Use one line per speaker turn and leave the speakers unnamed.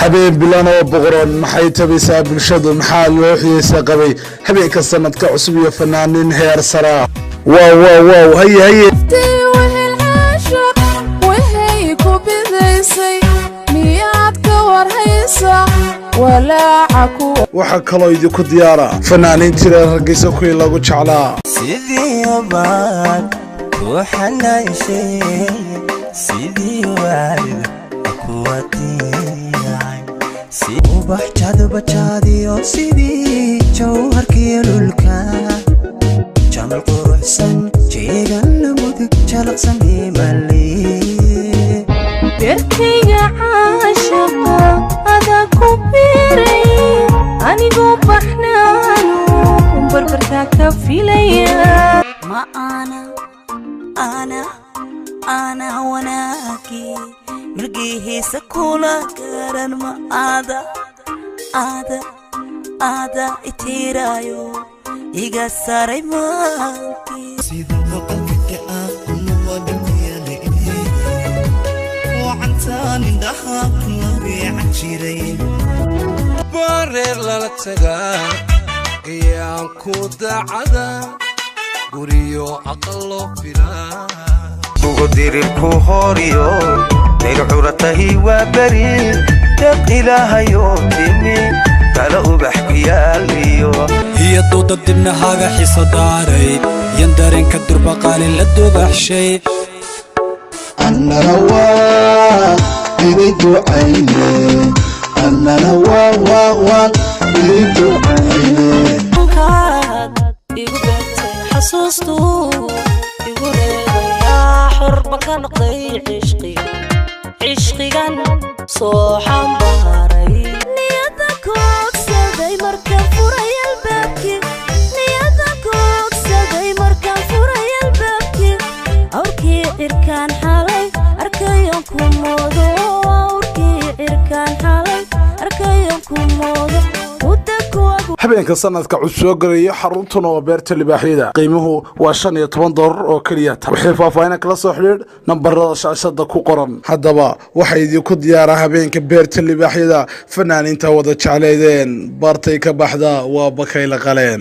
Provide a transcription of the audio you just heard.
habeen bilan oo boqoran maxay tabaysaa bulshadu maxaa loo xiisaa qabay habeenka sanadka cusub iyo fanaaniin heer sara wow haye waxa kaloo idinku diyaara fanaaniin tira Hargeysa kuwii lagu jeclaa
sidii baad ku xanaysay sidii waad ku watiyay si ubaxjado sidii jawharkii lulka jamal quruxsan jeegan lamud jalaqsan mali
derkayga caashaqa ada ku biray anigu baxnaano barbarka ka filaya ma ana wanaagi milgihiisa kula garan ma ada itirayo iga saray maanki
sida qalbiga aqoon wadiyay وعنتان indhaha kuwiican jiray bareer lala tagaa ayaan ku dacada guriyo aqallo filaa ugu dirir ku horiyo meel xuratahi waa bari dad ilaahayo timi kala ubax ku yaaliyo
hiya dooda dibnahaaga xiisa daaray yan dareenka durbaqaali la dubaxshay
أنا إريد عيني أنا إريد عيني
igu beertay xasuustu igu reebaya xurbanka noqday cishqigan soo xambaaray niyada koogsaday marka furay albaabki niyada koogsaday marka furay albaabki awrkii cirkaan xalay arkayan ku moodo awrkii cirkaan xalay arkayan ku moodo
habeenka sanadka cusub soo galay xaruntuna oo beerta libaaxyada qiimuhu waa $15 oo kaliya wixii faahfaahin kala soo xiriir nambarada shaashada ku qoran hadaba waxa idinku diyaara habeenka beerta libaaxyada fanaaniinta wada jecleedeen bartay ka baxda waa bakay la qaleen